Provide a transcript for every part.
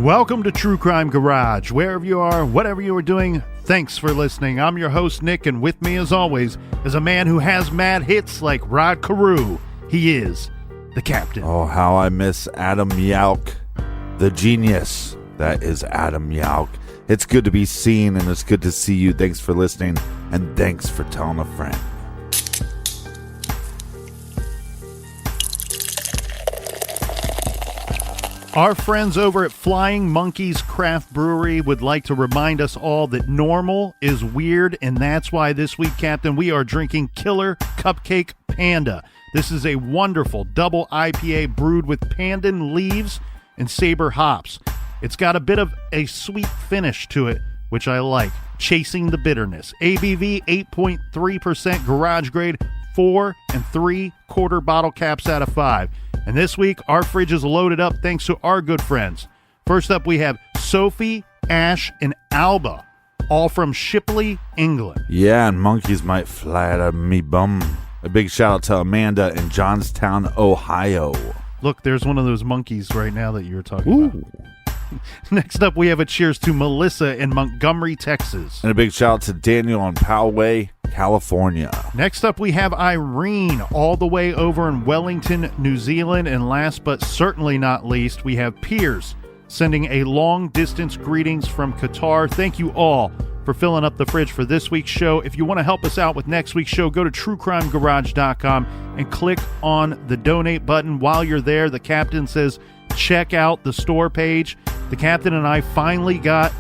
Welcome to True Crime Garage. Wherever you are, whatever you are doing, thanks for listening. I'm your host, Nick, and with me, as always, is a man who has mad hits like Rod Carew. He is the Captain. Oh, how I miss Adam Yauch, the genius. That is Adam Yauch. It's good to be seen, and it's good to see you. Thanks for listening, and thanks for telling a friend. Our friends over at Flying Monkeys Craft Brewery would like to remind us all that normal is weird, and that's why this week, Captain, we are drinking Killer Cupcake Panda. This is a wonderful double IPA brewed with pandan leaves and saber hops. It's got a bit of a sweet finish to it, which I like, chasing the bitterness. ABV 8.3%, garage grade, 4 3/4 bottle caps out of 5. And this week, our fridge is loaded up thanks to our good friends. First up, we have Sophie, Ash, and Alba, all from Shipley, England. Yeah, and monkeys might fly out of me bum. A big shout out to Amanda in Johnstown, Ohio. Look, there's one of those monkeys right now that you were talking about. Next up, we have a cheers to Melissa in Montgomery, Texas. And a big shout out to Daniel in Poway, California. Next up, we have Irene all the way over in Wellington, New Zealand. And last but certainly not least, we have Piers sending a long-distance greetings from Qatar. Thank you all for filling up the fridge for this week's show. If you want to help us out with next week's show, go to truecrimegarage.com and click on the donate button. While you're there, the captain says, check out the store page. The captain and I finally got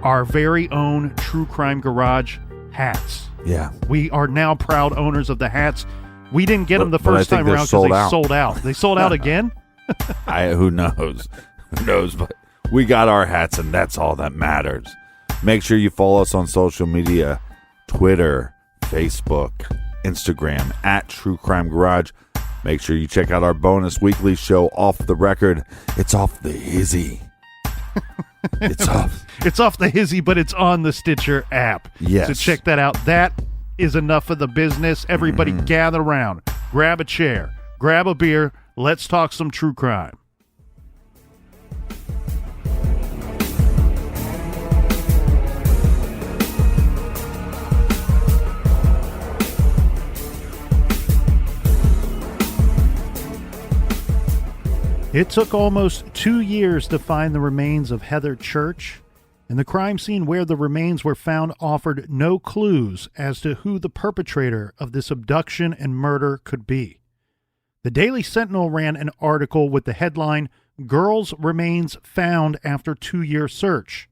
our very own True Crime Garage hats. Yeah. We are now proud owners of the hats. We didn't get them the first time around because they sold out. They sold out again? Who knows? Who knows? But we got our hats, and that's all that matters. Make sure you follow us on social media, Twitter, Facebook, Instagram, at True Crime Garage. Make sure you check out our bonus weekly show, Off the Record. It's off the hizzy. It's off the hizzy, but it's on the Stitcher app. Yes. So check that out. That is enough of the business. Everybody gather around. Grab a chair. Grab a beer. Let's talk some true crime. It took almost 2 years to find the remains of Heather Church, and the crime scene where the remains were found offered no clues as to who the perpetrator of this abduction and murder could be. The Daily Sentinel ran an article with the headline, "Girl's Remains Found After 2-Year Search."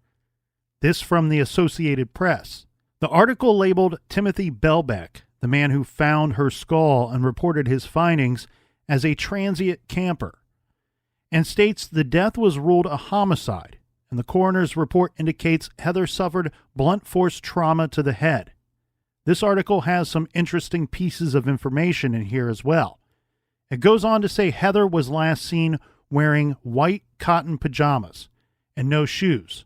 This from the Associated Press. The article labeled Timothy Belbeck, the man who found her skull and reported his findings, as a transient camper, and states the death was ruled a homicide, and the coroner's report indicates Heather suffered blunt force trauma to the head. This article has some interesting pieces of information in here as well. It goes on to say Heather was last seen wearing white cotton pajamas and no shoes.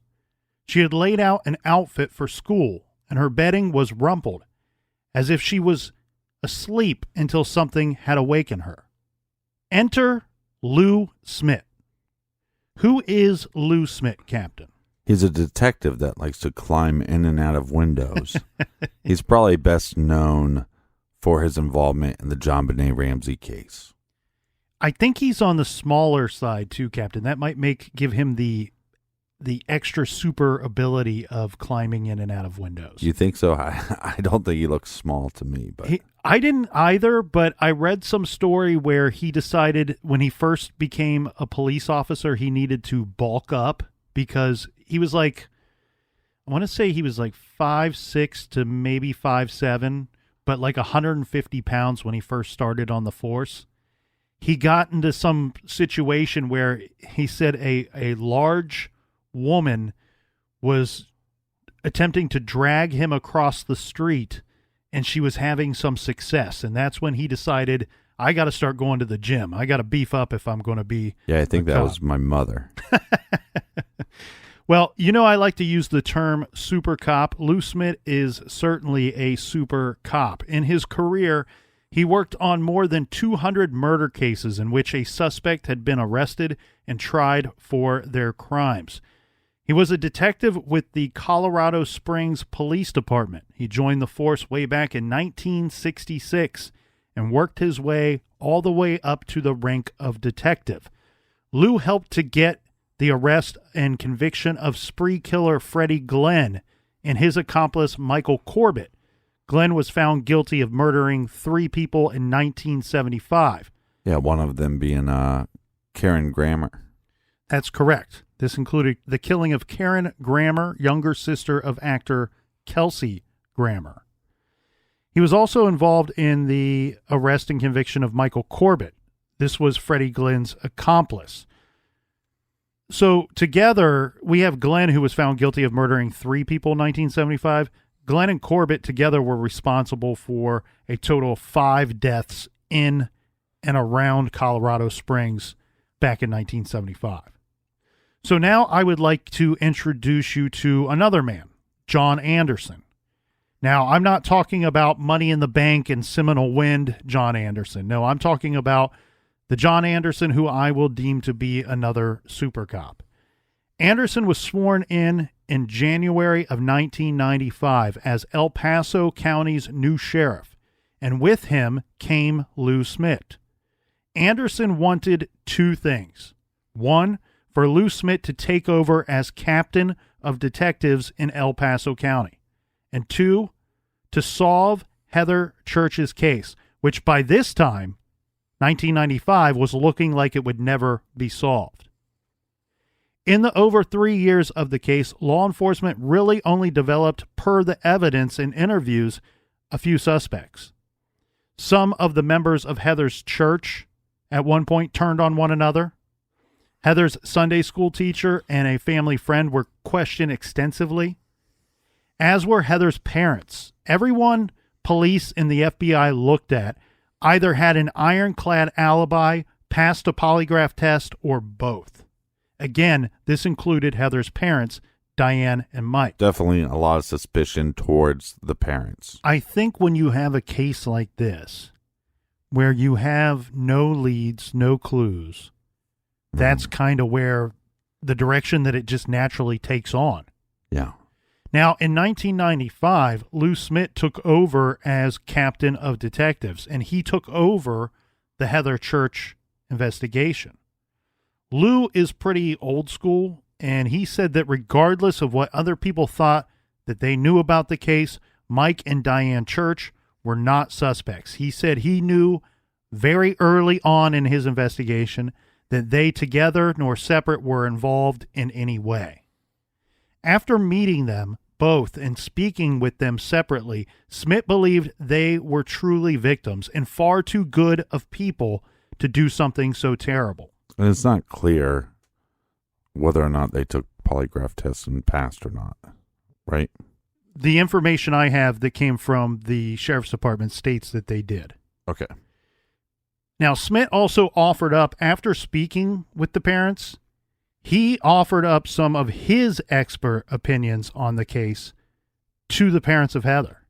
She had laid out an outfit for school, and her bedding was rumpled, as if she was asleep until something had awakened her. Enter Lou Smith. Who is Lou Smith, Captain? He's a detective that likes to climb in and out of windows. He's probably best known for his involvement in the JonBenet Ramsey case. I think he's on the smaller side too, Captain. That might give him the extra super ability of climbing in and out of windows. You think so? I don't think he looks small to me, but I didn't either, but I read some story where he decided when he first became a police officer, he needed to bulk up because he was I want to say he was 5'6" to maybe 5'7", but 150 pounds when he first started on the force. He got into some situation where he said a large woman was attempting to drag him across the street, and she was having some success, and that's when he decided, I got to start going to the gym. I got to beef up if I'm going to be I think that was my mother. Well, I like to use the term super cop. Lou Smith is certainly a super cop. In his career, he worked on more than 200 murder cases in which a suspect had been arrested and tried for their crimes. He was a detective with the Colorado Springs Police Department. He joined the force way back in 1966 and worked his way all the way up to the rank of detective. Lou helped to get the arrest and conviction of spree killer Freddie Glenn and his accomplice Michael Corbett. Glenn was found guilty of murdering 3 people in 1975. Yeah, one of them being Karen Grammer. That's correct. This included the killing of Karen Grammer, younger sister of actor Kelsey Grammer. He was also involved in the arrest and conviction of Michael Corbett. This was Freddie Glenn's accomplice. So together, we have Glenn, who was found guilty of murdering 3 people in 1975. Glenn and Corbett together were responsible for a total of 5 deaths in and around Colorado Springs back in 1975. So now I would like to introduce you to another man, John Anderson. Now, I'm not talking about Money in the Bank and Seminole Wind John Anderson. No, I'm talking about the John Anderson who I will deem to be another super cop. Anderson was sworn in January of 1995 as El Paso County's new sheriff, and with him came Lou Smit. Anderson wanted 2 things. 1, for Lou Smit to take over as captain of detectives in El Paso County, and 2, to solve Heather Church's case, which by this time, 1995, was looking like it would never be solved. In the over 3 years of the case, law enforcement really only developed, per the evidence in interviews, a few suspects. Some of the members of Heather's church at one point turned on one another. Heather's Sunday school teacher and a family friend were questioned extensively, as were Heather's parents. Everyone police and the FBI looked at either had an ironclad alibi, passed a polygraph test, or both. Again, this included Heather's parents, Diane and Mike. Definitely a lot of suspicion towards the parents. I think when you have a case like this, where you have no leads, no clues, that's kind of where the direction that it just naturally takes on. Yeah. Now, in 1995, Lou Smit took over as captain of detectives, and he took over the Heather Church investigation. Lou is pretty old school, and he said that regardless of what other people thought that they knew about the case, Mike and Diane Church were not suspects. He said he knew very early on in his investigation that they together nor separate were involved in any way. After meeting them both and speaking with them separately, Smit believed they were truly victims and far too good of people to do something so terrible. And it's not clear whether or not they took polygraph tests and passed or not, right? The information I have that came from the sheriff's department states that they did. Okay. Now, Smit also offered up, after speaking with the parents, he offered up some of his expert opinions on the case to the parents of Heather.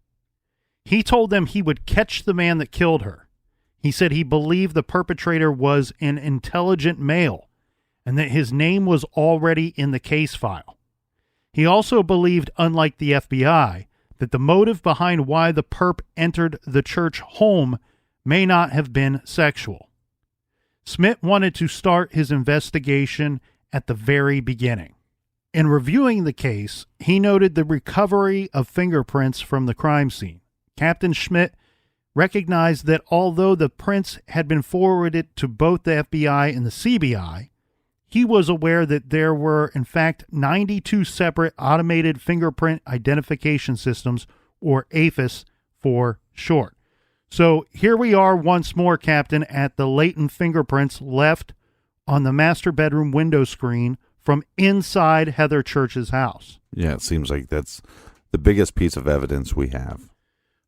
He told them he would catch the man that killed her. He said he believed the perpetrator was an intelligent male and that his name was already in the case file. He also believed, unlike the FBI, that the motive behind why the perp entered the church home may not have been sexual. Smit wanted to start his investigation at the very beginning. In reviewing the case, he noted the recovery of fingerprints from the crime scene. Captain Schmidt recognized that although the prints had been forwarded to both the FBI and the CBI, he was aware that there were, in fact, 92 separate automated fingerprint identification systems, or AFIS for short. So here we are once more, Captain, at the latent fingerprints left on the master bedroom window screen from inside Heather Church's house. Yeah, it seems like that's the biggest piece of evidence we have.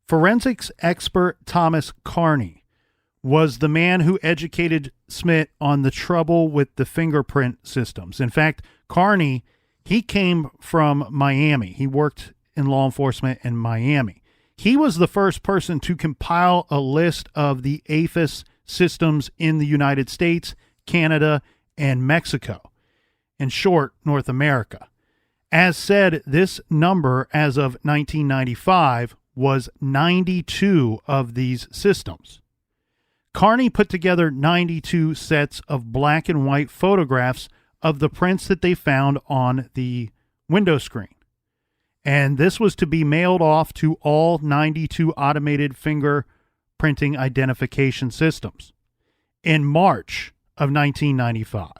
Forensics expert Thomas Carney was the man who educated Smit on the trouble with the fingerprint systems. In fact, Carney, he came from Miami. He worked in law enforcement in Miami. He was the first person to compile a list of the AFIS systems in the United States, Canada, and Mexico. In short, North America. As said, this number as of 1995 was 92 of these systems. Carney put together 92 sets of black and white photographs of the prints that they found on the window screen. And this was to be mailed off to all 92 automated fingerprinting identification systems. In March of 1995,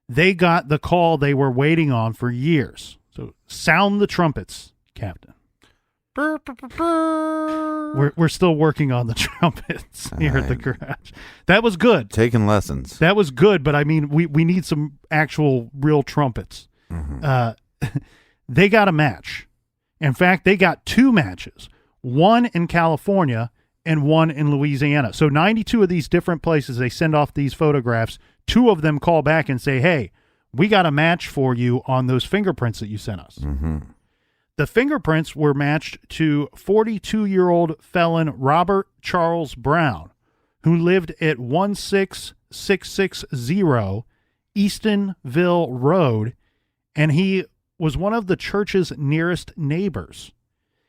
they got the call they were waiting on for years. So sound the trumpets, Captain. We're still working on the trumpets here at the garage. That was good. Taking lessons. That was good, but I mean, we need some actual real trumpets. Mm-hmm. They got a match. In fact, they got 2 matches, one in California and one in Louisiana. So 92 of these different places, they send off these photographs. 2 of them call back and say, hey, we got a match for you on those fingerprints that you sent us. Mm-hmm. The fingerprints were matched to 42-year-old felon Robert Charles Brown, who lived at 16660 Eastonville Road, and he was one of the church's nearest neighbors.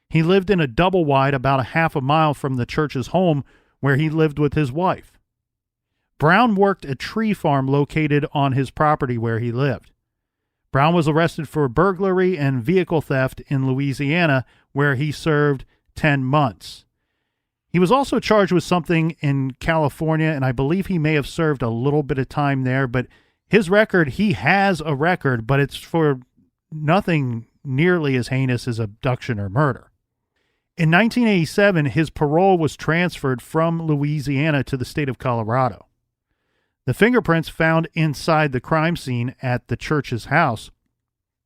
He lived in a double wide about a half a mile from the church's home where he lived with his wife. Brown worked a tree farm located on his property where he lived. Brown was arrested for burglary and vehicle theft in Louisiana, where he served 10 months. He was also charged with something in California, and I believe he may have served a little bit of time there, but his record, he has a record, but it's for nothing nearly as heinous as abduction or murder. In 1987, his parole was transferred from Louisiana to the state of Colorado. The fingerprints found inside the crime scene at the church's house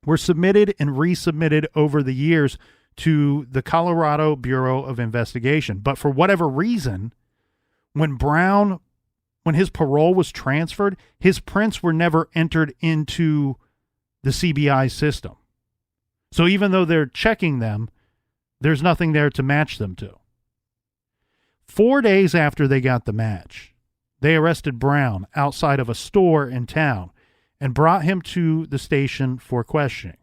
were submitted and resubmitted over the years to the Colorado Bureau of Investigation. But for whatever reason, when his parole was transferred, his prints were never entered into the CBI system. So even though they're checking them, there's nothing there to match them to. 4 days after they got the match, they arrested Brown outside of a store in town and brought him to the station for questioning.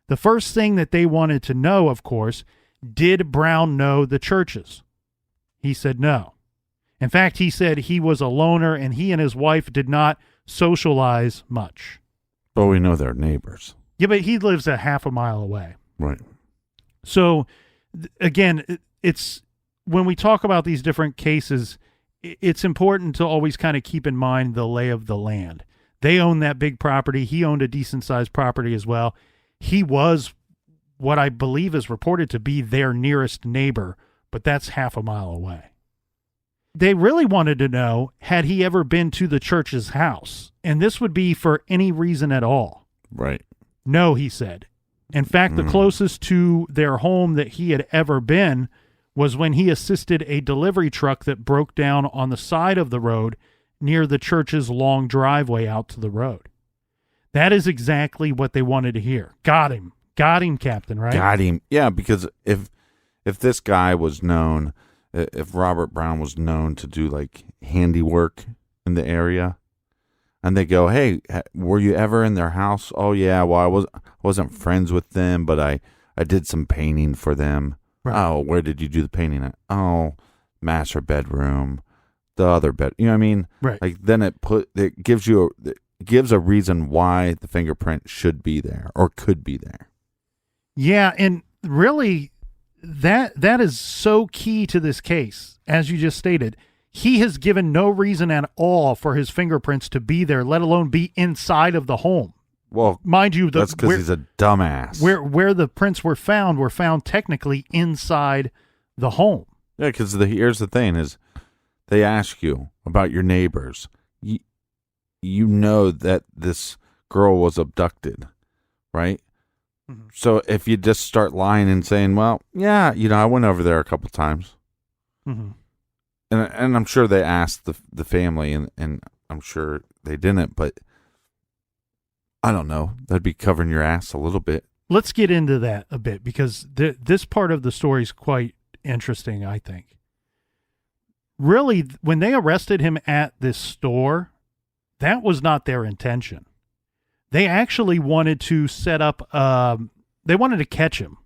The first thing that they wanted to know, of course, did Brown know the churches? He said no. In fact, he said he was a loner and he and his wife did not socialize much. But we know they're neighbors. Yeah, but he lives a half a mile away. Right. So, again, it's when we talk about these different cases, it's important to always kind of keep in mind the lay of the land. They own that big property. He owned a decent-sized property as well. He was what I believe is reported to be their nearest neighbor, but that's half a mile away. They really wanted to know, had he ever been to the church's house? And this would be for any reason at all. Right. No, he said. In fact, the closest to their home that he had ever been was when he assisted a delivery truck that broke down on the side of the road near the church's long driveway out to the road. That is exactly what they wanted to hear. Got him. Got him, Captain, right? Got him. Yeah, because if this guy was known, if Robert Brown was known to do like handiwork in the area, and they go, hey, were you ever in their house? Oh, yeah, well, I wasn't friends with them, but I did some painting for them. Right. Oh, where did you do the painting at? Oh, master bedroom, the other bed. You know what I mean? Right. Like then it gives a reason why the fingerprint should be there or could be there. Yeah, and really that is so key to this case, as you just stated. He has given no reason at all for his fingerprints to be there, let alone be inside of the home. Well, mind you, that's because he's a dumbass. Where the prints were found technically inside the home. Yeah, because here's the thing is, they ask you about your neighbors. You know that this girl was abducted, right? Mm-hmm. So if you just start lying and saying, well, yeah, I went over there a couple times. Mm-hmm. And I'm sure they asked the family, and I'm sure they didn't, but I don't know. That'd be covering your ass a little bit. Let's get into that a bit, because this part of the story is quite interesting, I think. Really, when they arrested him at this store, that was not their intention. they actually wanted to set up, they wanted to catch him,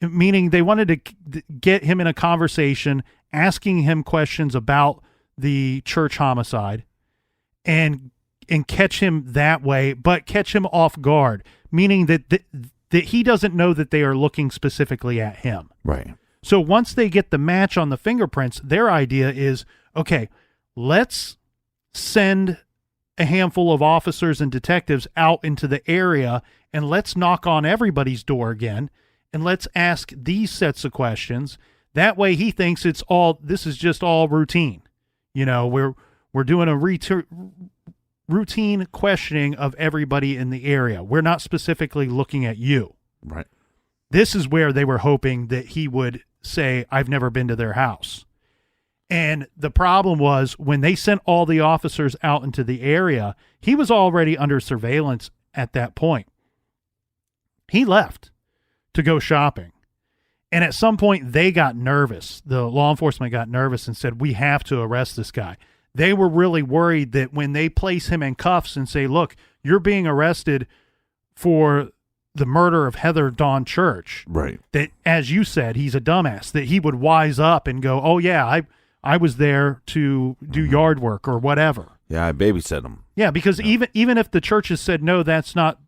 meaning they wanted to get him in a conversation, asking him questions about the church homicide and catch him that way, but catch him off guard, meaning that he doesn't know that they are looking specifically at him. Right. So once they get the match on the fingerprints, their idea is, okay, let's send a handful of officers and detectives out into the area and let's knock on everybody's door again and let's ask these sets of questions. That way he thinks this is just all routine. You know, we're doing a routine questioning of everybody in the area. We're not specifically looking at you. Right. This is where they were hoping that he would say, I've never been to their house. And the problem was when they sent all the officers out into the area, he was already under surveillance at that point. He left to go shopping. And at some point they got nervous. The law enforcement got nervous and said, we have to arrest this guy. They were really worried that when they place him in cuffs and say, look, you're being arrested for the murder of Heather Dawn Church. Right. That, as you said, he's a dumbass, that he would wise up and go, oh yeah, I was there to do yard work or whatever. Yeah, I babysat him. Yeah, because even if the churches said, no, that's not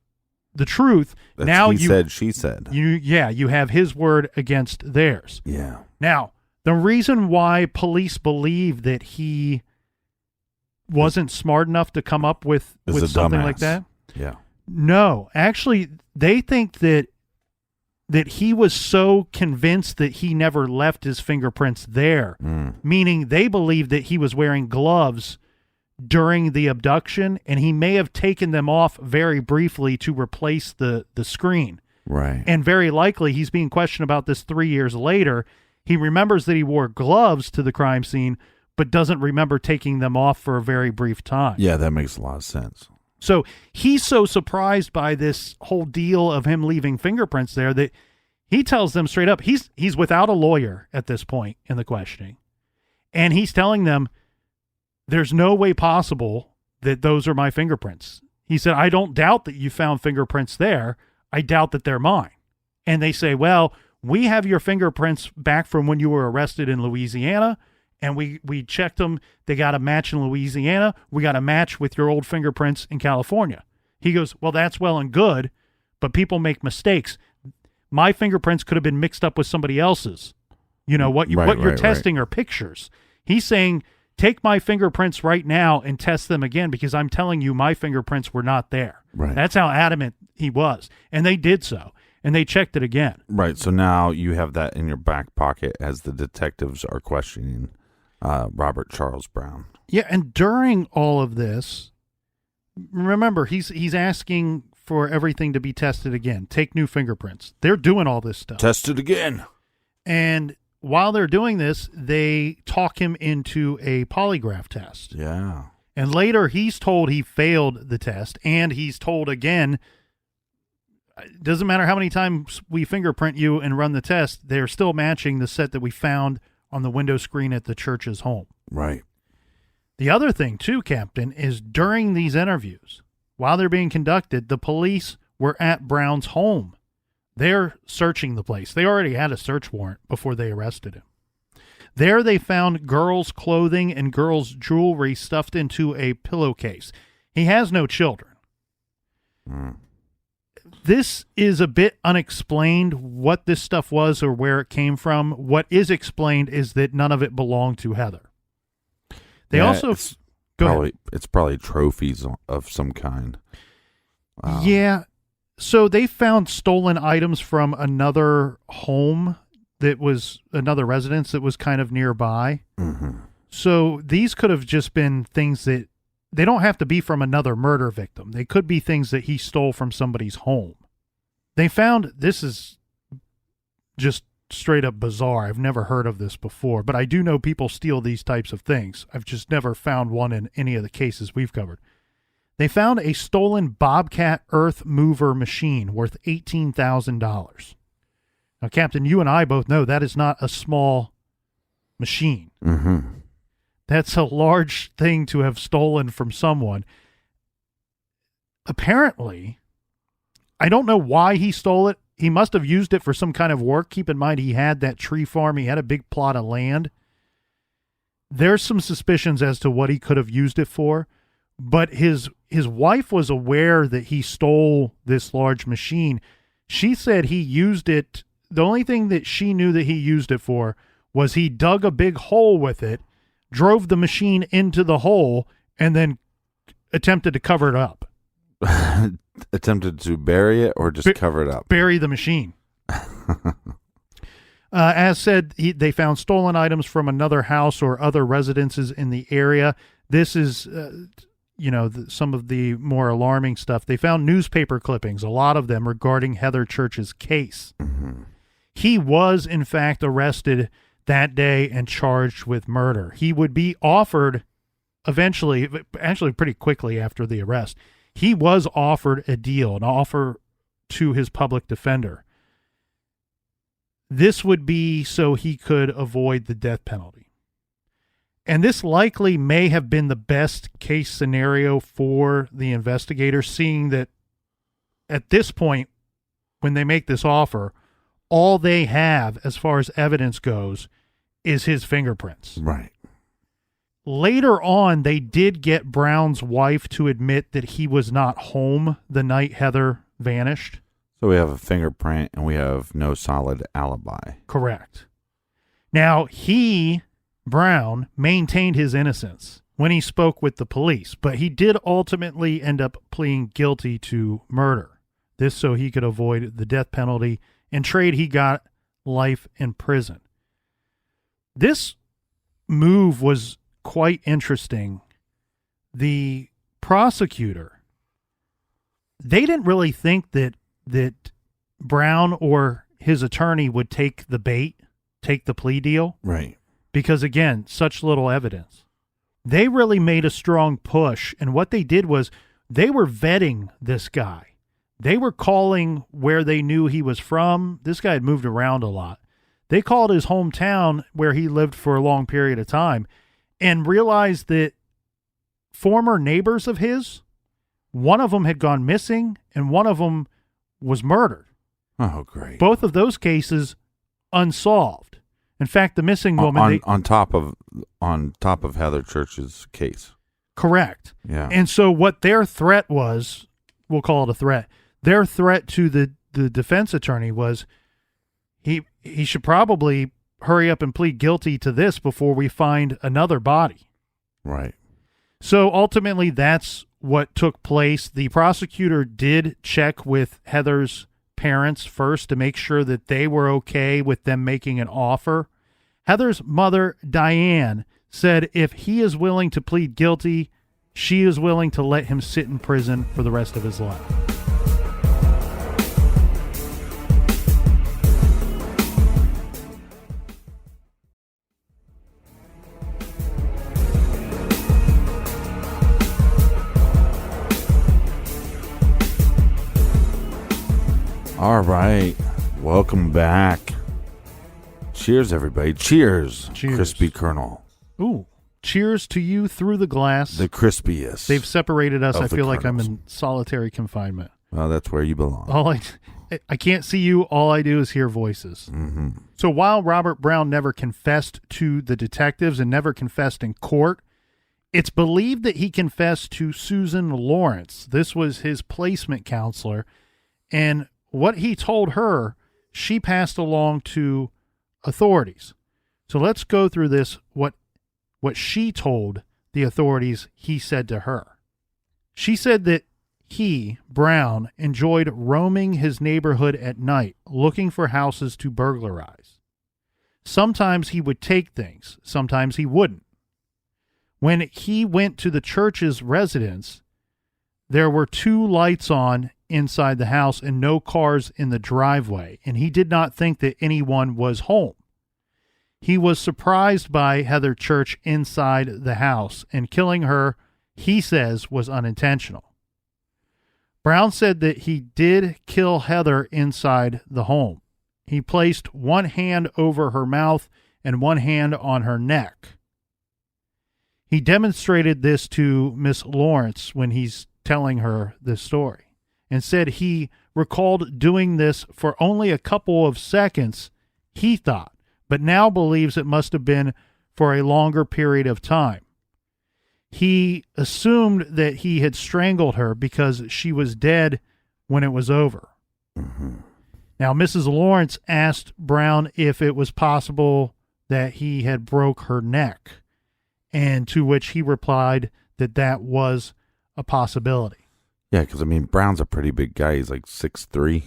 the truth, That's now he said, she said. You have his word against theirs. Yeah. Now, the reason why police believe that he wasn't smart enough to come up with something like that? Yeah. No, actually, they think that he was so convinced that he never left his fingerprints there, meaning they believe that he was wearing gloves during the abduction, and he may have taken them off very briefly to replace the screen. Right. And very likely, he's being questioned about this 3 years later. He remembers that he wore gloves to the crime scene, but doesn't remember taking them off for a very brief time. Yeah, that makes a lot of sense. So he's so surprised by this whole deal of him leaving fingerprints there that he tells them straight up, he's without a lawyer at this point in the questioning. And he's telling them, there's no way possible that those are my fingerprints. He said, I don't doubt that you found fingerprints there. I doubt that they're mine. And they say, well, we have your fingerprints back from when you were arrested in Louisiana. And we checked them. They got a match in Louisiana. We got a match with your old fingerprints in California. He goes, well, that's well and good, but people make mistakes. My fingerprints could have been mixed up with somebody else's. You know, what you're testing are pictures. He's saying, take my fingerprints right now and test them again because I'm telling you my fingerprints were not there. Right. That's how adamant he was. And they did so. And they checked it again. Right. So now you have that in your back pocket as the detectives are questioning Robert Charles Brown. Yeah, and during all of this, remember, he's asking for everything to be tested again. Take new fingerprints. They're doing all this stuff. Test it again. And while they're doing this, they talk him into a polygraph test. Yeah. And later he's told he failed the test, and he's told again, it doesn't matter how many times we fingerprint you and run the test, they're still matching the set that we found on the window screen at the church's home. Right. The other thing, too, Captain, is during these interviews, while they're being conducted, the police were at Brown's home. They're searching the place. They already had a search warrant before they arrested him. There they found girls' clothing and girls' jewelry stuffed into a pillowcase. He has no children. This is a bit unexplained what this stuff was or where it came from. What is explained is that none of it belonged to Heather. They also... It's probably trophies of some kind. Yeah. So they found stolen items from another home that was another residence that was kind of nearby. Mm-hmm. So these could have just been things that they don't have to be from another murder victim. They could be things that he stole from somebody's home. They found, this is just straight up bizarre. I've never heard of this before, but I do know people steal these types of things. I've just never found one in any of the cases we've covered. They found a stolen Bobcat earth mover machine worth $18,000. Now, Captain, you and I both know that is not a small machine. Mm-hmm. That's a large thing to have stolen from someone. apparently, I don't know why he stole it. He must have used it for some kind of work. Keep in mind, he had that tree farm. He had a big plot of land. There's some suspicions as to what he could have used it for, but his wife was aware that he stole this large machine. She said he used it. The only thing that she knew that he used it for was he dug a big hole with it, drove the machine into the hole, and then attempted to cover it up. Attempted to bury it or just cover it up? Bury the machine. As said, they found stolen items from another house or other residences in the area. This is, some of the more alarming stuff. They found newspaper clippings, a lot of them regarding Heather Church's case. Mm-hmm. He was, in fact, arrested that day and charged with murder. He would be offered eventually, actually pretty quickly after the arrest, he was offered a deal, an offer to his public defender. This would be so he could avoid the death penalty. And this likely may have been the best case scenario for the investigators, seeing that at this point, when they make this offer, all they have as far as evidence goes is his fingerprints. Right. Later on, they did get Brown's wife to admit that he was not home the night Heather vanished. So we have a fingerprint and we have no solid alibi. Correct. Now, Brown, maintained his innocence when he spoke with the police, but he did ultimately end up pleading guilty to murder. This so he could avoid the death penalty. In trade, he got life in prison. This move was quite interesting. The prosecutor, they didn't really think that Brown or his attorney would take the bait, take the plea deal. Right. Because, again, such little evidence. They really made a strong push, and what they did was they were vetting this guy. They were calling where they knew he was from. This guy had moved around a lot. They called his hometown where he lived for a long period of time and realized that former neighbors of his, one of them had gone missing and one of them was murdered. Oh, great. Both of those cases unsolved. In fact, the missing woman... On top of Heather Church's case. Correct. Yeah. And so what their threat was, we'll call it a threat, their threat to the defense attorney was he should probably hurry up and plead guilty to this before we find another body. Right. So ultimately, that's what took place. The prosecutor did check with Heather's parents first to make sure that they were okay with them making an offer. Heather's mother, Diane, said if he is willing to plead guilty, she is willing to let him sit in prison for the rest of his life. All right. Welcome back. Cheers, everybody. Cheers. Cheers. Crispy Kernel. Ooh. Cheers to you through the glass. The crispiest. They've separated us. I feel like I'm kernels. in solitary confinement. Well, that's where you belong. I can't see you. All I do is hear voices. Mm-hmm. So while Robert Brown never confessed to the detectives and never confessed in court, it's believed that he confessed to Susan Lawrence. This was his placement counselor. And what he told her, she passed along to authorities. So let's go through this, what she told the authorities he said to her. She said that he, Brown, enjoyed roaming his neighborhood at night, looking for houses to burglarize. Sometimes he would take things, sometimes he wouldn't. When he went to the Church's residence, there were 2 lights on inside the house and no cars in the driveway, and he did not think that anyone was home. He was surprised by Heather Church inside the house, and killing her, he says, was unintentional. Brown said that he did kill Heather inside the home. He placed one hand over her mouth and one hand on her neck. He demonstrated this to Miss Lawrence when he's telling her this story, and said he recalled doing this for only a couple of seconds, he thought, but now believes it must have been for a longer period of time. He assumed that he had strangled her because she was dead when it was over. Mm-hmm. Now, Mrs. Lawrence asked Brown if it was possible that he had broke her neck, and to which he replied that that was a possibility. Yeah, because, I mean, Brown's a pretty big guy. He's like 6'3".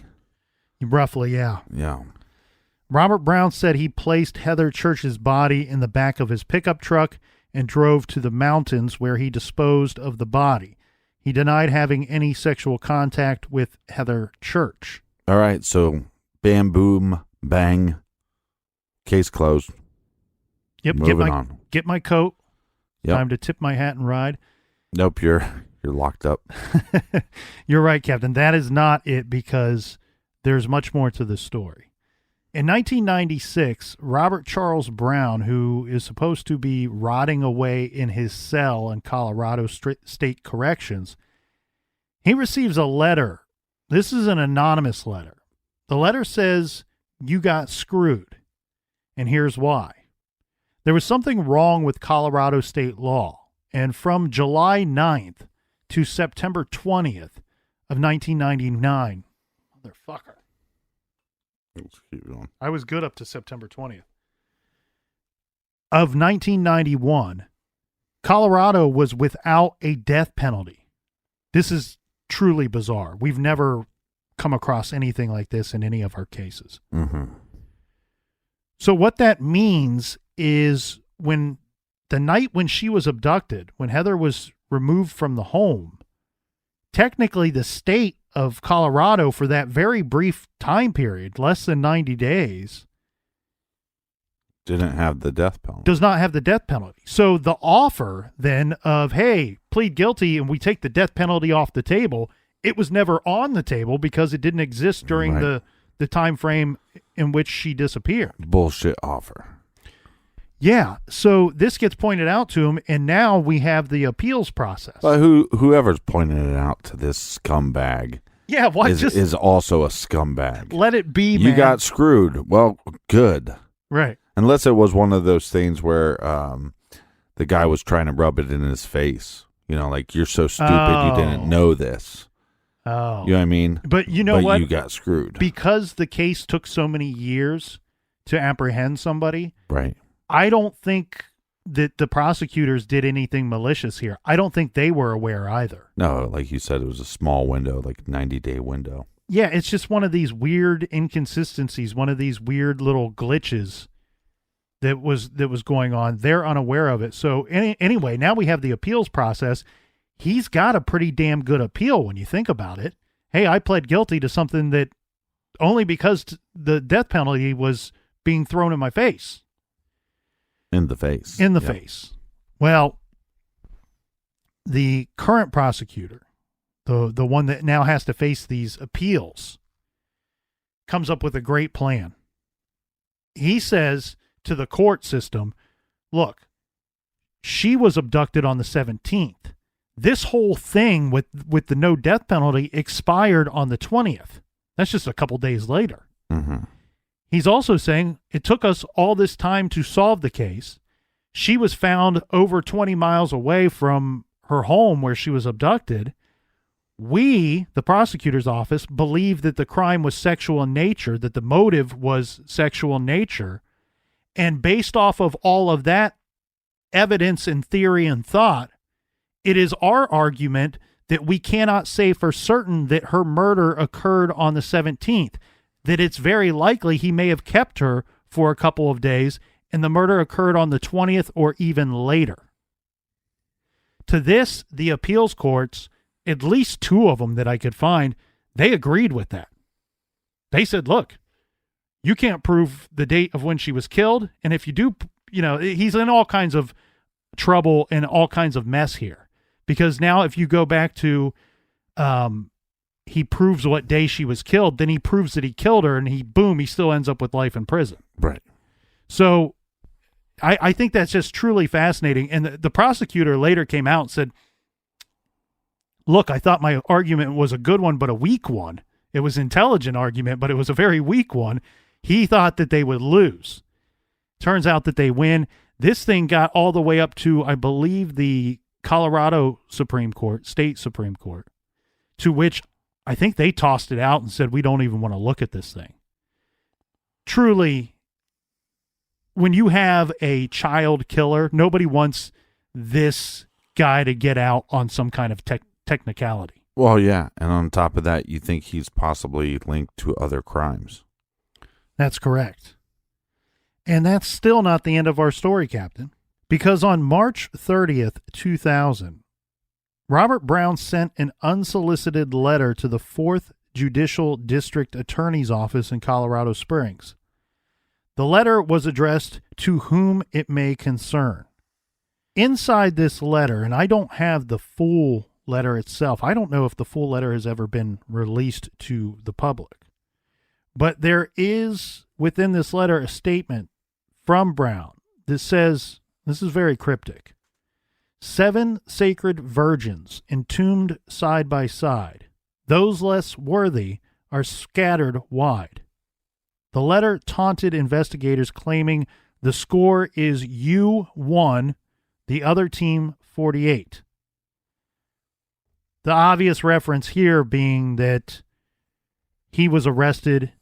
Roughly, yeah. Yeah. Robert Brown said he placed Heather Church's body in the back of his pickup truck and drove to the mountains where he disposed of the body. He denied having any sexual contact with Heather Church. All right, so bam, boom, bang, case closed. Yep, Moving on. Get my coat. Yep. Time to tip my hat and ride. Nope, you're locked up. You're right, Captain. That is not it, because there's much more to the story. In 1996, Robert Charles Brown, who is supposed to be rotting away in his cell in Colorado State Corrections, he receives a letter. This is an anonymous letter. The letter says, "You got screwed, and here's why." There was something wrong with Colorado state law, and from July 9th to September 20th of 1999, motherfucker. Let's keep going. I was good up to September 20th. Of 1991, Colorado was without a death penalty. This is truly bizarre. We've never come across anything like this in any of our cases. Mm-hmm. So what that means is when the night when she was abducted, when Heather was removed from the home, technically the state of Colorado, for that very brief time period, less than 90 days, Didn't have the death penalty. does not have the death penalty. So the offer then of, hey, plead guilty and we take the death penalty off the table, it was never on the table because it didn't exist during Right. the time frame in which she disappeared. Bullshit offer. Yeah, so this gets pointed out to him, and now we have the appeals process. But whoever's pointing it out to this scumbag Yeah, why is also a scumbag. let it be, man. You got screwed. Well, good. right. Unless it was one of those things where the guy was trying to rub it in his face. You know, like, you're so stupid you didn't know this. Oh, You know what I mean? but you know what? You got screwed. Because the case took so many years to apprehend somebody, Right. I don't think that the prosecutors did anything malicious here. I don't think they were aware either. No, like you said, it was a small window, like 90-day window. Yeah, it's just one of these weird inconsistencies, one of these weird little glitches that was going on. They're unaware of it. So anyway, now we have the appeals process. He's got a pretty damn good appeal when you think about it. Hey, I pled guilty to something that only because the death penalty was being thrown in my face. In the face. In the Yep. face. Well, the current prosecutor, the one that now has to face these appeals, comes up with a great plan. He says to the court system, look, she was abducted on the 17th. This whole thing with the no death penalty expired on the 20th. That's just a couple days later. Mm-hmm. He's also saying it took us all this time to solve the case. She was found over 20 miles away from her home where she was abducted. We, the prosecutor's office, believe that the crime was sexual in nature, that the motive was sexual in nature. And based off of all of that evidence and theory and thought, it is our argument that we cannot say for certain that her murder occurred on the 17th, that it's very likely he may have kept her for a couple of days and the murder occurred on the 20th or even later. To this, the appeals courts, at least two of them that I could find, they agreed with that. They said, look, you can't prove the date of when she was killed. And if you do, he's in all kinds of trouble and all kinds of mess here. Because now if you go back to, he proves what day she was killed, then he proves that he killed her, and he still ends up with life in prison. Right. So I think that's just truly fascinating. And the prosecutor later came out and said, look, I thought my argument was a good one, but a weak one. It was an intelligent argument, but it was a very weak one. He thought that they would lose. Turns out that they win. This thing got all the way up to, I believe, the Colorado Supreme Court, state Supreme Court, to which I think they tossed it out and said, we don't even want to look at this thing. Truly, when you have a child killer, nobody wants this guy to get out on some kind of technicality. Well, yeah. And on top of that, you think he's possibly linked to other crimes. That's correct. And that's still not the end of our story, Captain. Because on March 30th, 2000, Robert Brown sent an unsolicited letter to the 4th Judicial District Attorney's Office in Colorado Springs. The letter was addressed to whom it may concern. Inside this letter, and I don't have the full letter itself. I don't know if the full letter has ever been released to the public. But there is within this letter a statement from Brown that says, this is very cryptic, 7 sacred virgins entombed side by side. Those less worthy are scattered wide. The letter taunted investigators, claiming the score is you 1, the other team 48. The obvious reference here being that he was arrested,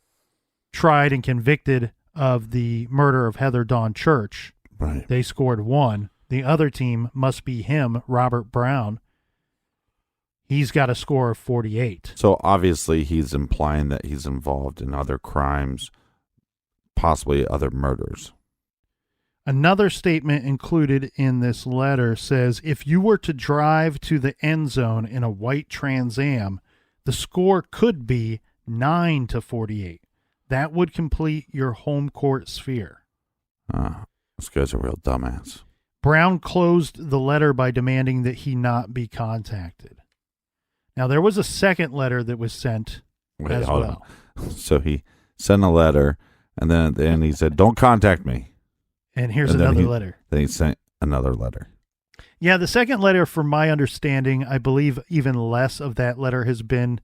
tried, and convicted of the murder of Heather Dawn Church. Right. They scored 1. The other team must be him, Robert Brown. He's got a score of 48. So obviously he's implying that he's involved in other crimes, possibly other murders. Another statement included in this letter says, if you were to drive to the end zone in a white Trans Am, the score could be 9-48. That would complete your home court sphere. This guy's a real dumbass. Brown closed the letter by demanding that he not be contacted. Now, there was a second letter that was sent as well. So he sent a letter, and then at the end he said, don't contact me. And here's another letter. Then he sent another letter. Yeah, the second letter, from my understanding, I believe even less of that letter has been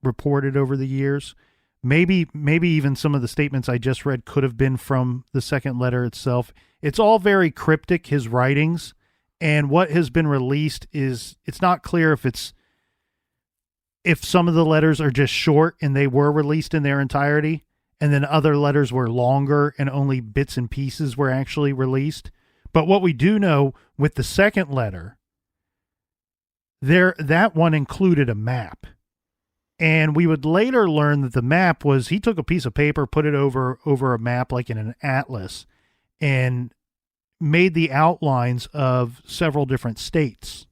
reported over the years. Maybe even some of the statements I just read could have been from the second letter itself. It's all very cryptic, his writings, and what has been released is, it's not clear if some of the letters are just short and they were released in their entirety, and then other letters were longer and only bits and pieces were actually released. But what we do know with the second letter, that one included a map. And we would later learn that the map was, he took a piece of paper, put it over a map like in an atlas, and made the outlines of several different states.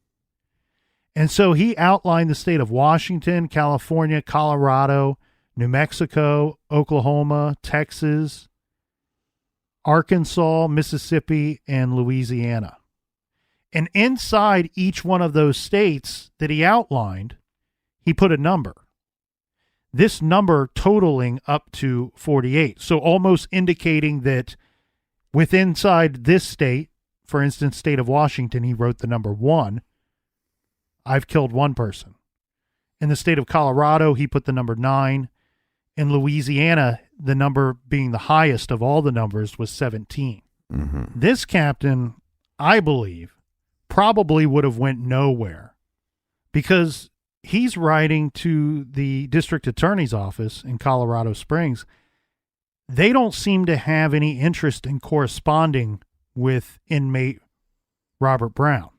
And so he outlined the state of Washington, California, Colorado, New Mexico, Oklahoma, Texas, Arkansas, Mississippi, and Louisiana. And inside each one of those states that he outlined, he put a number. This number totaling up to 48. So almost indicating that inside this state, for instance, state of Washington, he wrote the number 1. I've killed 1 person. In the state of Colorado, he put the number 9. In Louisiana, the number being the highest of all the numbers was 17. Mm-hmm. This captain, I believe, probably would have went nowhere because he's writing to the district attorney's office in Colorado Springs. They don't seem to have any interest in corresponding with inmate Robert Brown.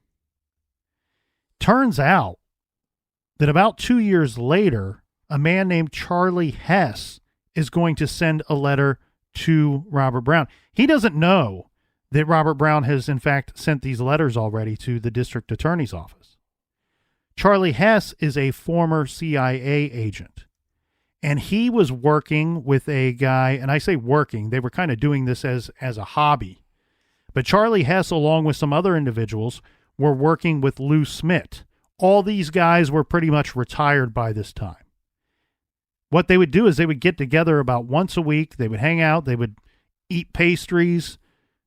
Turns out that about 2 years later, a man named Charlie Hess is going to send a letter to Robert Brown. He doesn't know that Robert Brown has, in fact, sent these letters already to the district attorney's office. Charlie Hess is a former CIA agent, and he was working with a guy, and I say working, they were kind of doing this as a hobby. But Charlie Hess, along with some other individuals, were working with Lou Smith. All these guys were pretty much retired by this time. What they would do is they would get together about once a week. They would hang out. They would eat pastries,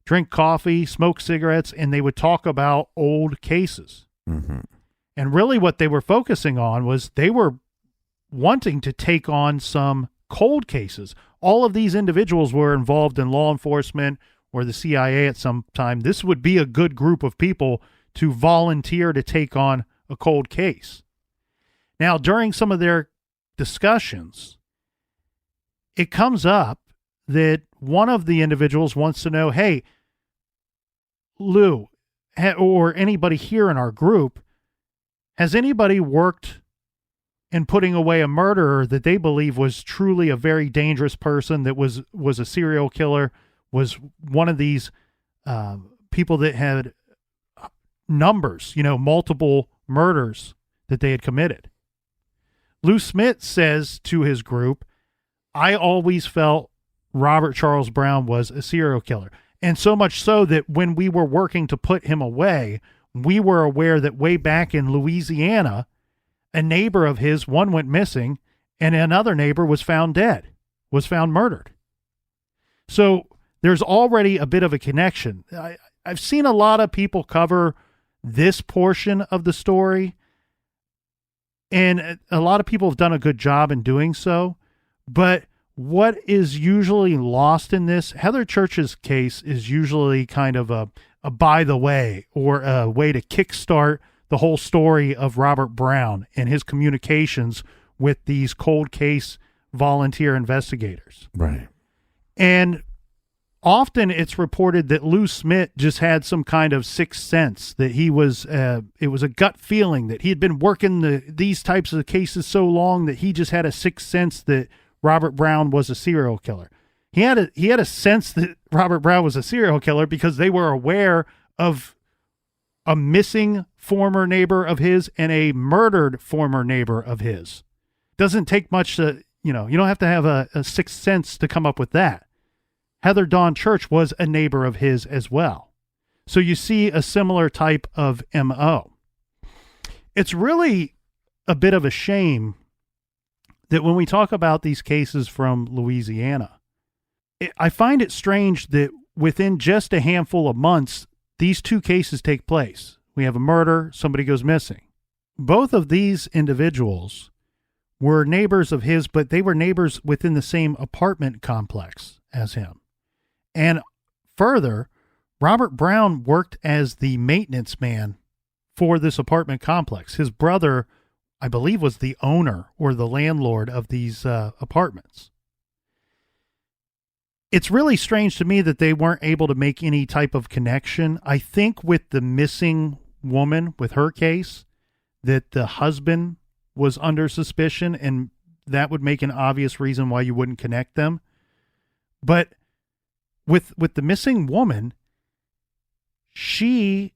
drink coffee, smoke cigarettes, and they would talk about old cases. Mm-hmm. And really what they were focusing on was they were wanting to take on some cold cases. All of these individuals were involved in law enforcement or the CIA at some time. This would be a good group of people to volunteer to take on a cold case. Now, during some of their discussions, it comes up that one of the individuals wants to know, hey, Lou, or anybody here in our group, has anybody worked in putting away a murderer that they believe was truly a very dangerous person, that was a serial killer, was one of these people that had numbers, multiple murders that they had committed? Lou Smith says to his group, I always felt Robert Charles Brown was a serial killer. And so much so that when we were working to put him away, we were aware that way back in Louisiana, a neighbor of his, one went missing, and another neighbor was found dead, was found murdered. So there's already a bit of a connection. I've seen a lot of people cover this portion of the story, and a lot of people have done a good job in doing so. But what is usually lost in this, Heather Church's case is usually kind of a by the way, or a way to kickstart the whole story of Robert Brown and his communications with these cold case volunteer investigators. Right. And often it's reported that Lou Smith just had some kind of sixth sense, that he was, it was a gut feeling that he had been working these types of cases so long that he just had a sixth sense that Robert Brown was a serial killer. He had a sense that Robert Brown was a serial killer because they were aware of a missing former neighbor of his and a murdered former neighbor of his. Doesn't take much to, you don't have to have a sixth sense to come up with that. Heather Dawn Church was a neighbor of his as well. So you see a similar type of MO. It's really a bit of a shame that when we talk about these cases from Louisiana, I find it strange that within just a handful of months, these two cases take place. We have a murder, somebody goes missing. Both of these individuals were neighbors of his, but they were neighbors within the same apartment complex as him. And further, Robert Brown worked as the maintenance man for this apartment complex. His brother, I believe, was the owner or the landlord of these apartments. It's really strange to me that they weren't able to make any type of connection. I think with the missing woman, with her case, that the husband was under suspicion, and that would make an obvious reason why you wouldn't connect them. But with the missing woman, she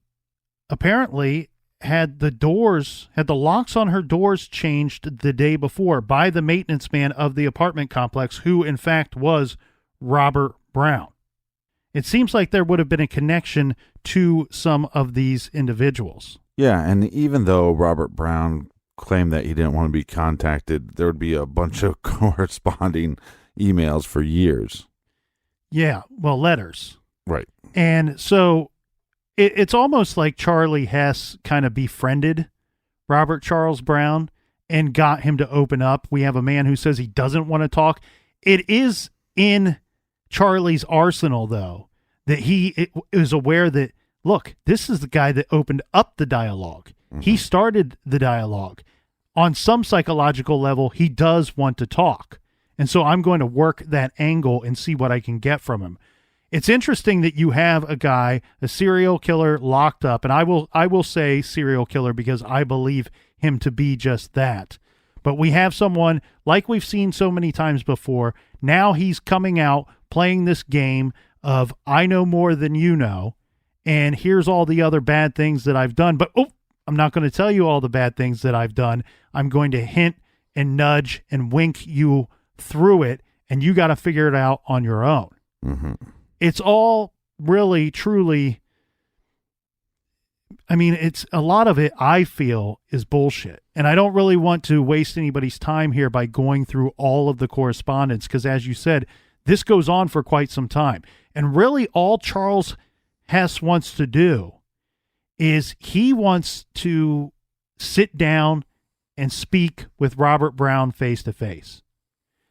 apparently had the locks on her doors changed the day before by the maintenance man of the apartment complex, who in fact was Robert Brown. It seems like there would have been a connection to some of these individuals. Yeah, and even though Robert Brown claimed that he didn't want to be contacted, there would be a bunch of corresponding emails for years. Yeah, well, letters. Right. And so it's almost like Charlie Hess kind of befriended Robert Charles Brown and got him to open up. We have a man who says he doesn't want to talk. It is in Charlie's arsenal, though, that he is aware that, look, this is the guy that opened up the dialogue. Mm-hmm. He started the dialogue. On some psychological level, he does want to talk. And so I'm going to work that angle and see what I can get from him. It's interesting that you have a guy, a serial killer, locked up, and I will say serial killer because I believe him to be just that. But we have someone, like we've seen so many times before, now he's coming out playing this game of I know more than you know, and here's all the other bad things that I've done. But I'm not going to tell you all the bad things that I've done. I'm going to hint and nudge and wink you through it, and you got to figure it out on your own. Mm-hmm. It's all really, truly, I mean, it's a lot of it I feel is bullshit. And I don't really want to waste anybody's time here by going through all of the correspondence, because as you said, this goes on for quite some time. And really all Charles Hess wants to do is he wants to sit down and speak with Robert Brown face to face.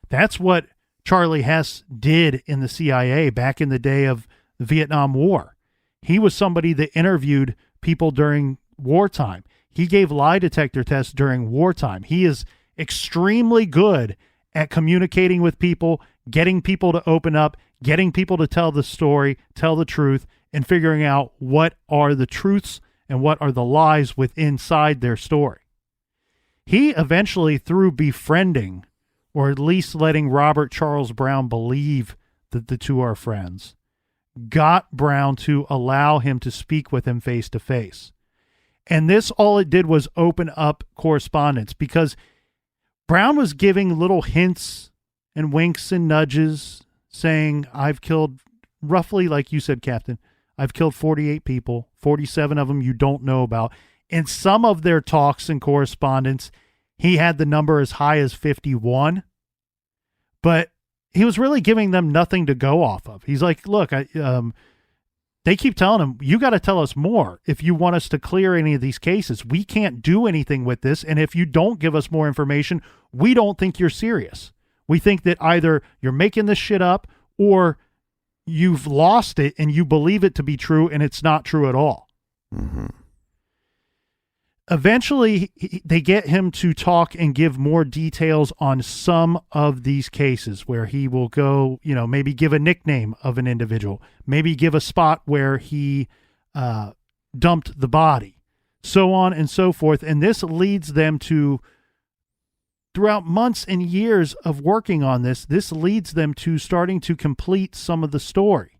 That's what Charlie Hess did in the CIA back in the day of the Vietnam War. He was somebody that interviewed people during wartime. He gave lie detector tests during wartime. He is extremely good at communicating with people, getting people to open up, getting people to tell the story, tell the truth, and figuring out what are the truths and what are the lies inside their story. He eventually, through befriending, or at least letting Robert Charles Brown believe that the two are friends, got Brown to allow him to speak with him face to face. And this, all it did was open up correspondence, because Brown was giving little hints and winks and nudges saying, I've killed roughly, like you said, Captain, I've killed 48 people, 47 of them you don't know about. In some of their talks and correspondence, he had the number as high as 51, but he was really giving them nothing to go off of. He's like, look, they keep telling him, you got to tell us more if you want us to clear any of these cases. We can't do anything with this, and if you don't give us more information, we don't think you're serious. We think that either you're making this shit up or you've lost it and you believe it to be true and it's not true at all. Mm-hmm. Eventually, they get him to talk and give more details on some of these cases where he will go, maybe give a nickname of an individual, maybe give a spot where he dumped the body, so on and so forth. And this leads them to, throughout months and years of working on this leads them to starting to complete some of the story.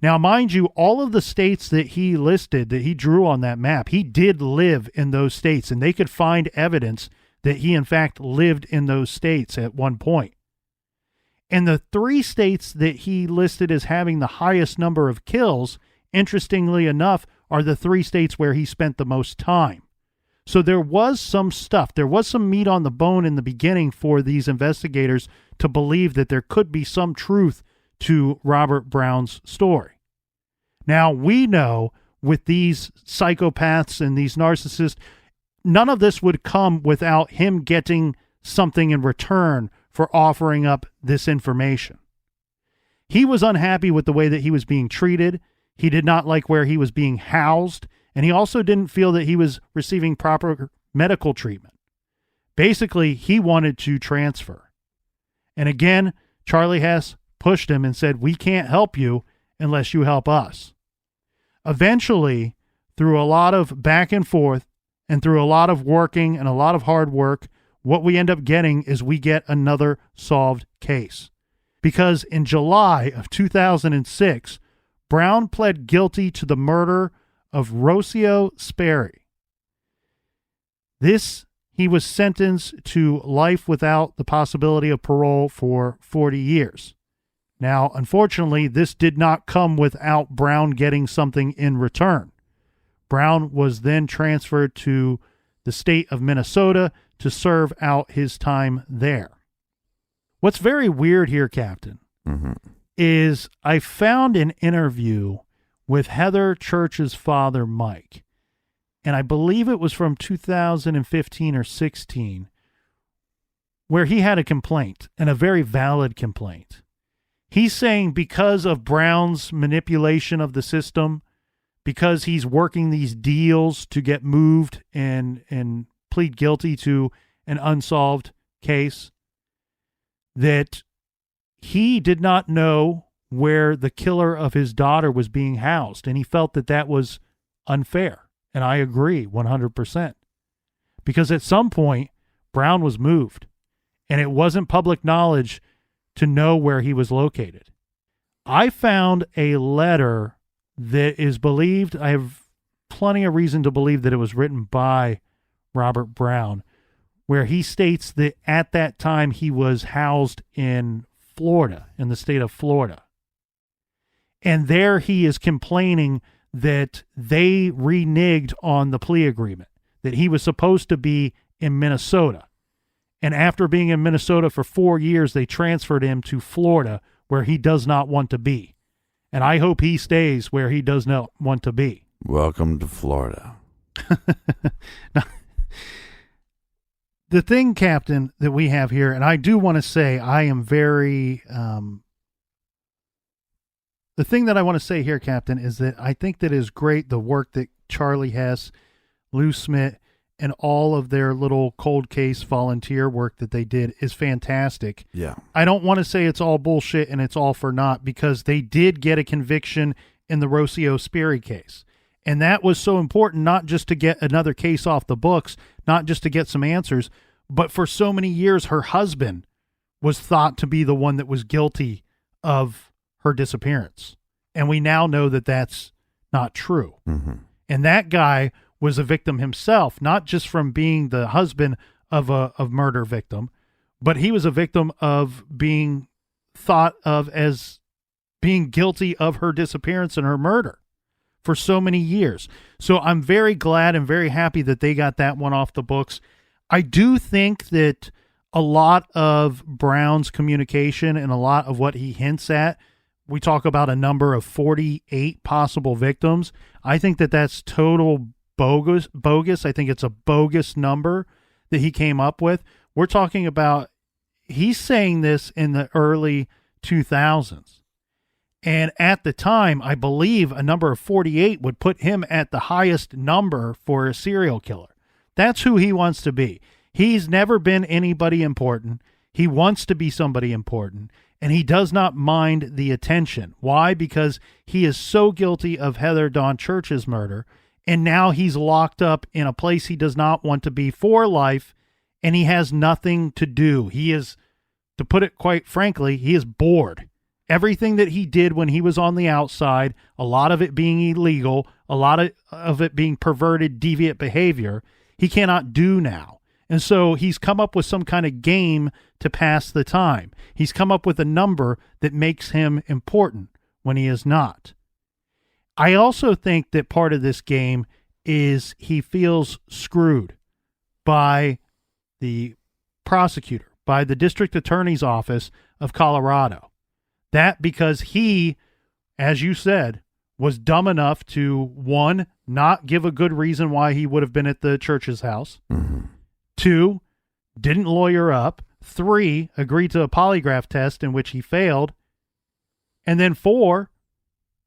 Now, mind you, all of the states that he listed, that he drew on that map, he did live in those states, and they could find evidence that he, in fact, lived in those states at one point. And the 3 states that he listed as having the highest number of kills, interestingly enough, are the 3 states where he spent the most time. So there was some stuff, there was some meat on the bone in the beginning for these investigators to believe that there could be some truth to Robert Brown's story. Now, we know with these psychopaths and these narcissists, none of this would come without him getting something in return for offering up this information. He was unhappy with the way that he was being treated. He did not like where he was being housed, and he also didn't feel that he was receiving proper medical treatment. Basically, he wanted to transfer. And again, Charlie Hess pushed him and said, we can't help you unless you help us. Eventually, through a lot of back and forth and through a lot of working and a lot of hard work, what we end up getting is we get another solved case. Because in July of 2006, Brown pled guilty to the murder of Rocio Sperry. He was sentenced to life without the possibility of parole for 40 years. Now, unfortunately, this did not come without Brown getting something in return. Brown was then transferred to the state of Minnesota to serve out his time there. What's very weird here, Captain, is I found an interview with Heather Church's father, Mike, and I believe it was from 2015 or 16, where he had a complaint, and a very valid complaint. He's saying because of Brown's manipulation of the system, because he's working these deals to get moved and plead guilty to an unsolved case, that he did not know where the killer of his daughter was being housed, and he felt that that was unfair. And I agree 100%. Because at some point, Brown was moved, and it wasn't public knowledge to know where he was located. I found a letter that is believed, I have plenty of reason to believe that it was written by Robert Brown, where he states that at that time he was housed in Florida, in the state of Florida. And there he is complaining that they reneged on the plea agreement, that he was supposed to be in Minnesota. And after being in Minnesota for 4 years, they transferred him to Florida, where he does not want to be. And I hope he stays where he does not want to be. Welcome to Florida. Now, the thing, Captain, that we have here, and I do want to say I am very... the thing that I want to say here, Captain, is that I think that is great, the work that Charlie Hess, Lou Smith, and all of their little cold case volunteer work that they did is fantastic. Yeah. I don't want to say it's all bullshit and it's all for naught, because they did get a conviction in the Rocio Sperry case. And that was so important, not just to get another case off the books, not just to get some answers, but for so many years, her husband was thought to be the one that was guilty of her disappearance. And we now know that that's not true. Mm-hmm. And that guy was a victim himself, not just from being the husband of a murder victim, but he was a victim of being thought of as being guilty of her disappearance and her murder for so many years. So I'm very glad and very happy that they got that one off the books. I do think that a lot of Brown's communication and a lot of what he hints at, we talk about a number of 48 possible victims. I think that that's total bogus. I think it's a bogus number that he came up with. We're talking about, he's saying this in the early 2000s. And at the time, I believe a number of 48 would put him at the highest number for a serial killer. That's who he wants to be. He's never been anybody important. He wants to be somebody important, and he does not mind the attention. Why? Because he is so guilty of Heather Dawn Church's murder, and now he's locked up in a place he does not want to be for life, and he has nothing to do. He is, to put it quite frankly, he is bored. Everything that he did when he was on the outside, a lot of it being illegal, a lot of it being perverted, deviant behavior, he cannot do now. And so he's come up with some kind of game to pass the time. He's come up with a number that makes him important when he is not. I also think that part of this game is he feels screwed by the prosecutor, by the district attorney's office of Colorado. That because he, as you said, was dumb enough to, one, not give a good reason why he would have been at the Church's house. Mm-hmm. 2, didn't lawyer up. 3, agreed to a polygraph test in which he failed. And then 4,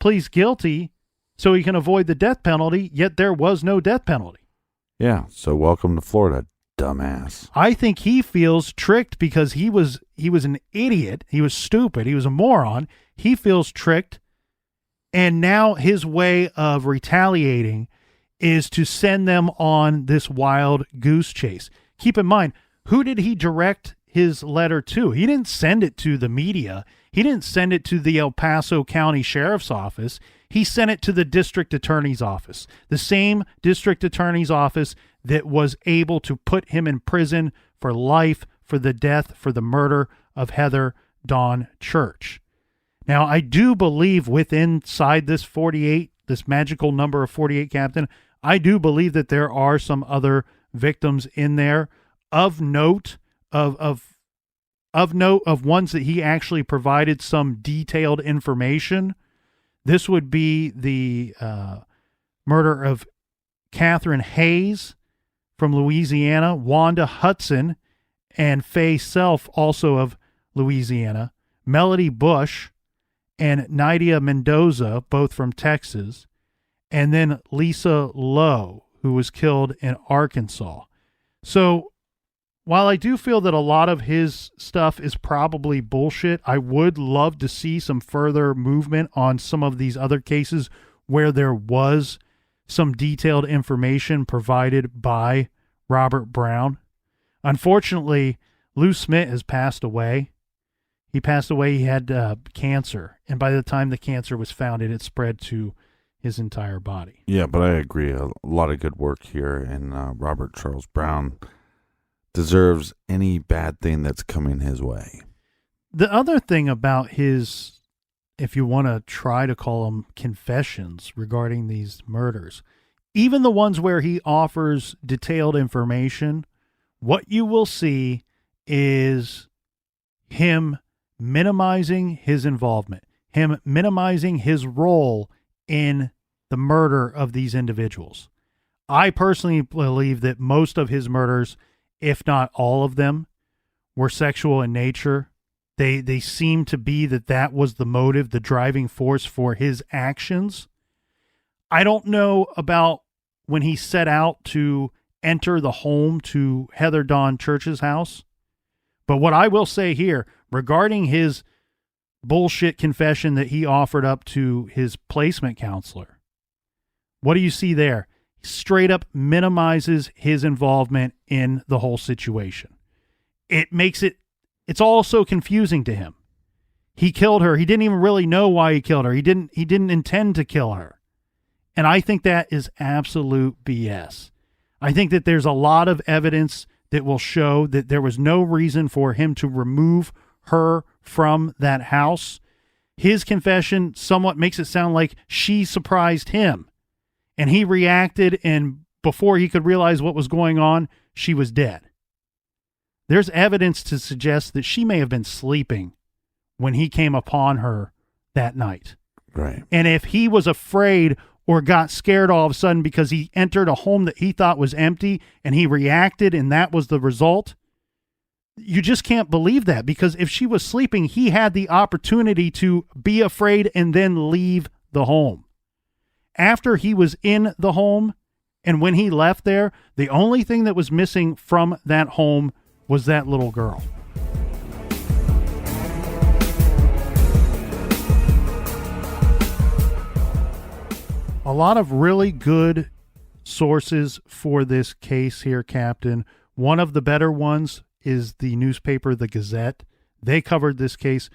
pleads guilty so he can avoid the death penalty, yet there was no death penalty. Yeah, so welcome to Florida, dumbass. I think he feels tricked because he was an idiot. He was stupid. He was a moron. He feels tricked. And now his way of retaliating is to send them on this wild goose chase. Keep in mind, who did he direct his letter to? He didn't send it to the media. He didn't send it to the El Paso County Sheriff's Office. He sent it to the district attorney's office, the same district attorney's office that was able to put him in prison for life for the death, for the murder of Heather Dawn Church. Now, I do believe inside this 48, this magical number of 48, Captain, I do believe that there are some other victims in there of note, of ones that he actually provided some detailed information. This would be the murder of Catherine Hayes from Louisiana, Wanda Hudson, and Faye Self, also of Louisiana, Melody Bush, and Nydia Mendoza, both from Texas, and then Lisa Lowe, who was killed in Arkansas. So while I do feel that a lot of his stuff is probably bullshit, I would love to see some further movement on some of these other cases where there was some detailed information provided by Robert Brown. Unfortunately, Lou Smith has passed away. He passed away. He had cancer, and by the time the cancer was found, it had spread to his entire body. Yeah, but I agree. A lot of good work here, and Robert Charles Brown deserves any bad thing that's coming his way. The other thing about his, if you want to try to call them confessions regarding these murders, even the ones where he offers detailed information, what you will see is him minimizing his involvement, him minimizing his role in the murder of these individuals. I personally believe that most of his murders, if not all of them, were sexual in nature. They seem to be that was the motive, the driving force for his actions. I don't know about when he set out to enter the home to Heather Dawn Church's house. But what I will say here regarding his bullshit confession that he offered up to his placement counselor, what do you see there? He straight up minimizes his involvement in the whole situation. It's all so confusing to him. He killed her. He didn't even really know why he killed her. He didn't intend to kill her. And I think that is absolute BS. I think that there's a lot of evidence that will show that there was no reason for him to remove her from that house. His confession somewhat makes it sound like she surprised him, and he reacted, and before he could realize what was going on, she was dead. There's evidence to suggest that she may have been sleeping when he came upon her that night. Right. And if he was afraid or got scared all of a sudden because he entered a home that he thought was empty and he reacted and that was the result, you just can't believe that, because if she was sleeping, he had the opportunity to be afraid and then leave the home. After he was in the home and when he left there, the only thing that was missing from that home was that little girl. A lot of really good sources for this case here, Captain. One of the better ones is the newspaper, The Gazette. They covered this case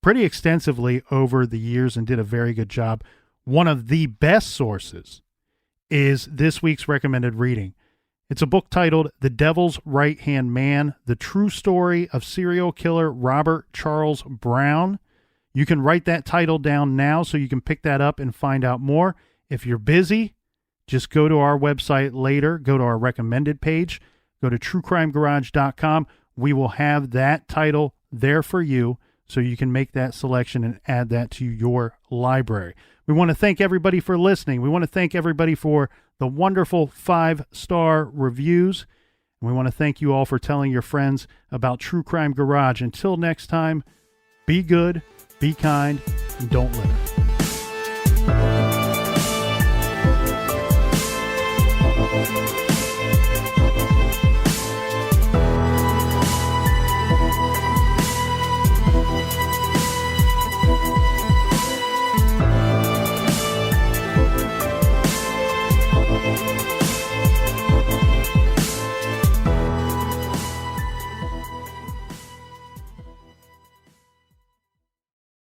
pretty extensively over the years and did a very good job. One of the best sources is this week's recommended reading. It's a book titled The Devil's Right-Hand Man, The True Story of Serial Killer Robert Charles Brown. You can write that title down now so you can pick that up and find out more. If you're busy, just go to our website later, go to our recommended page, go to truecrimegarage.com. We will have that title there for you so you can make that selection and add that to your library. We want to thank everybody for listening. We want to thank everybody for the wonderful 5-star reviews. And we want to thank you all for telling your friends about True Crime Garage. Until next time, be good, be kind, and don't litter.